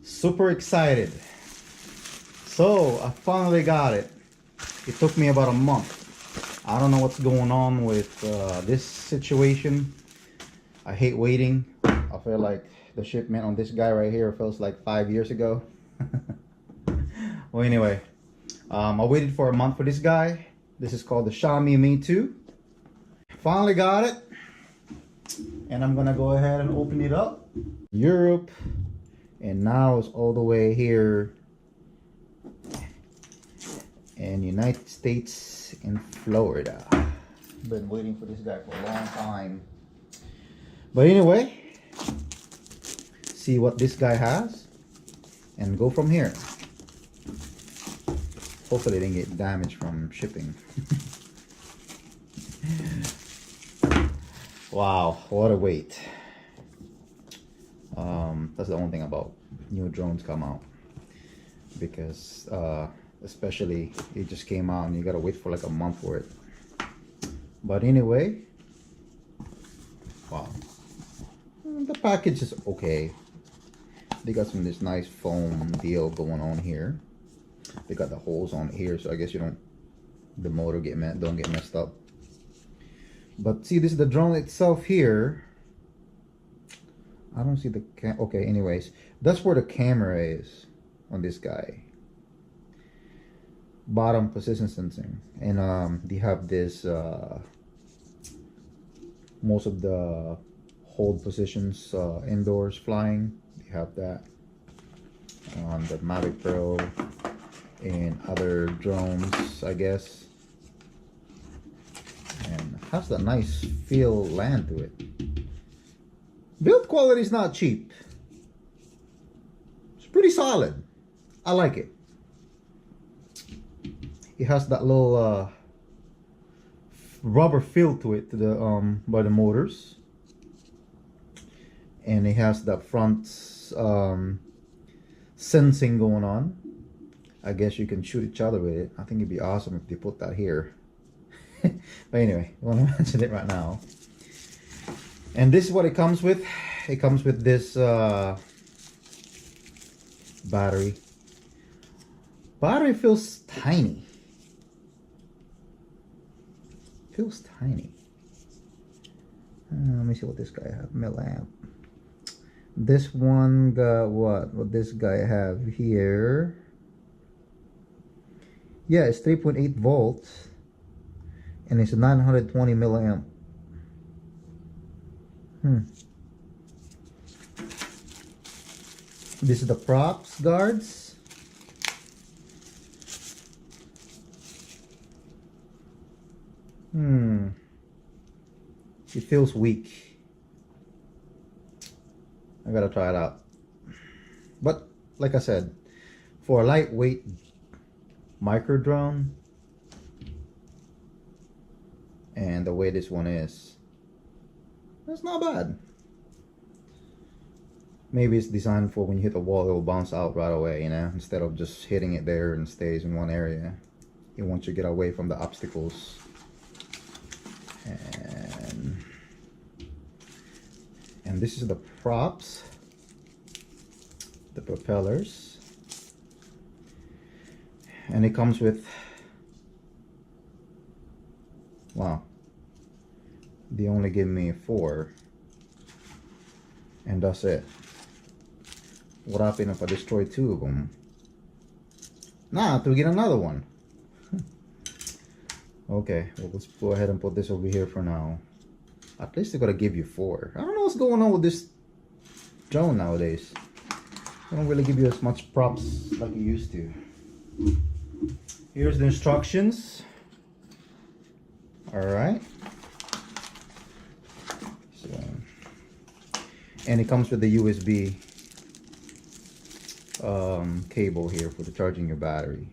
Super excited. So I finally got it. It took me about a month. I don't know what's going on with this situation. I hate waiting. I feel like the shipment on this guy right here feels like 5 years ago. Well, anyway, I waited for a month for this guy. This is called the Xiaomi Mitu. Finally got it. And I'm gonna go ahead and open it up. Europe. And now it's all the way here in United States in Florida. Been waiting for this guy for a long time. But anyway, see what this guy has and go from here. Hopefully it didn't get damaged from shipping. Wow, what a wait. That's the only thing about new drones come out, because especially it just came out and you gotta wait for like a month for it. But anyway, wow, the package is okay. They got some this nice foam deal going on here. They got the holes on here, so I guess the motor don't get messed up. But see, this is the drone itself here. I don't see the okay, anyways, that's where the camera is on this guy. Bottom position sensing, and they have this most of the hold positions indoors flying. They have that on the Mavic Pro and other drones, I guess, and has that nice feel land to it. Build quality is not cheap. It's pretty solid. I like it. It has that little rubber feel to it, to the by the motors, and it has that front sensing going on. I guess you can shoot each other with it. I think it'd be awesome if they put that here. But anyway, I want to mention it right now. And this is what it comes with. It comes with this battery. Battery feels tiny. Feels tiny. Let me see what this guy have. Milliamp. This one got what? What this guy have here? Yeah, it's 3.8 volts, and it's 920 milliamp. This is the props guards. It feels weak. I gotta try it out. But like I said, for a lightweight micro drone, and the way this one is, that's not bad. Maybe it's designed for when you hit the wall, it will bounce out right away, you know, instead of just hitting it there and stays in one area. It wants you to get away from the obstacles. And this is the props, the propellers, and it comes with, wow, they only give me 4, and that's it. What happened if I destroy 2 of them? Nah, to get another one. Okay, well, let's go ahead and put this over here for now. At least they're gonna give you 4. I don't know what's going on with this drone nowadays. They don't really give you as much props like you used to. Here's the instructions. Alright. So, and it comes with the USB cable here for the charging your battery.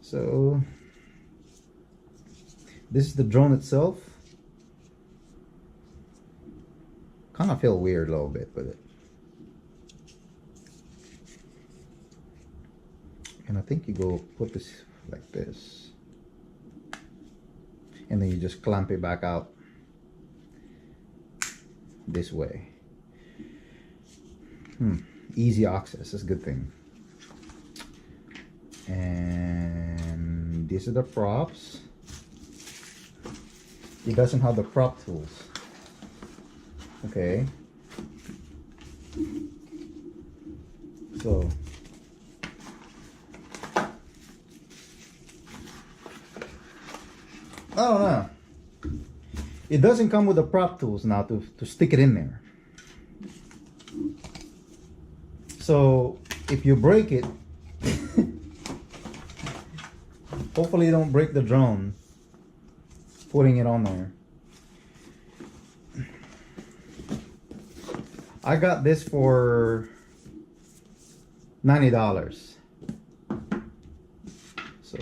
So this is the drone itself. Kind of feel weird a little bit with it. And I think you go put this like this, and then you just clamp it back out. this way. Easy access, that's a good thing. And these are the props. It doesn't have the prop tools. Okay. So I don't know. It doesn't come with the prop tools now to stick it in there. So if you break it, hopefully you don't break the drone putting it on there. I got this for $90. So,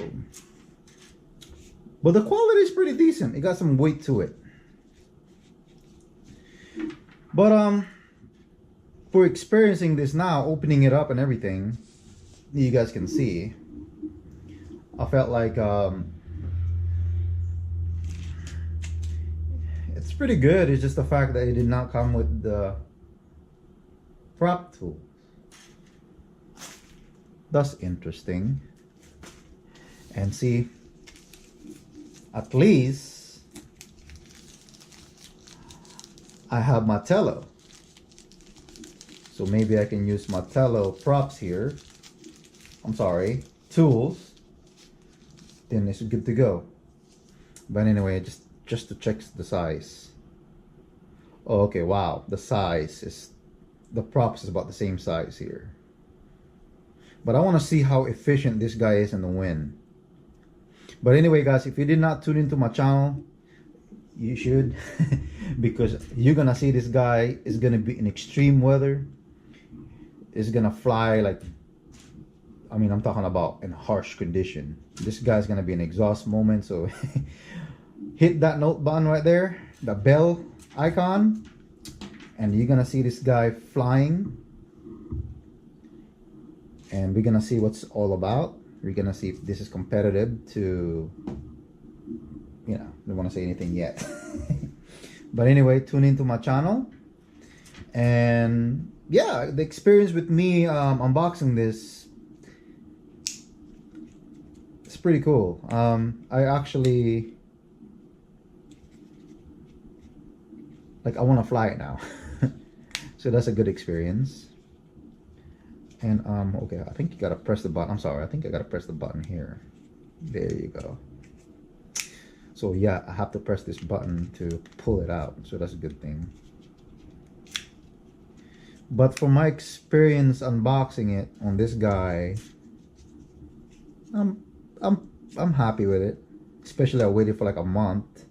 but the quality is pretty decent. It got some weight to it. But for experiencing this now, opening it up and everything, you guys can see, I felt like it's pretty good. It's just the fact that it did not come with the prop tools. That's interesting. And see, at least I have my Tello. So maybe I can use my Tello props here. I'm sorry, tools. Then it's good to go. But anyway, just to check the size. Oh, okay, wow, the size is, the props is about the same size here. But I want to see how efficient this guy is in the wind. But anyway, guys, if you did not tune into my channel, you should. Because you're gonna see this guy is gonna be in extreme weather. It's gonna fly like, I mean, I'm talking about in harsh condition. This guy's gonna be an exhaust moment. So hit that note button right there, the bell icon, and you're gonna see this guy flying. And we're gonna see what's all about. We're gonna see if this is competitive to, you know, don't want to say anything yet. But anyway, tune into my channel. And yeah, the experience with me unboxing this, it's pretty cool. I actually, like, I want to fly it now. So that's a good experience. And okay, I think you gotta press the button. I'm sorry, I think I gotta press the button here. There you go. So yeah, I have to press this button to pull it out. So that's a good thing. But from my experience unboxing it on this guy, I'm happy with it. Especially I waited for like a month.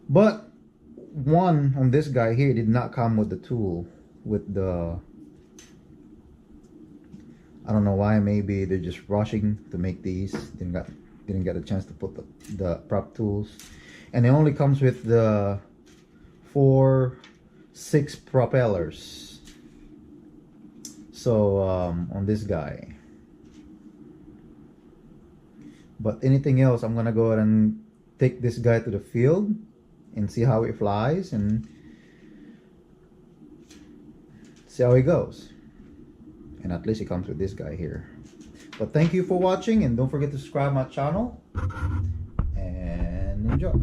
But one on this guy here did not come with the tool, with the, I don't know why, maybe they're just rushing to make these. Didn't get a chance to put the prop tools. And it only comes with the 6 propellers. So on this guy. But anything else, I'm gonna go ahead and take this guy to the field and see how it flies and see how it goes. And at least it comes with this guy here. But thank you for watching, and don't forget to subscribe my channel and enjoy.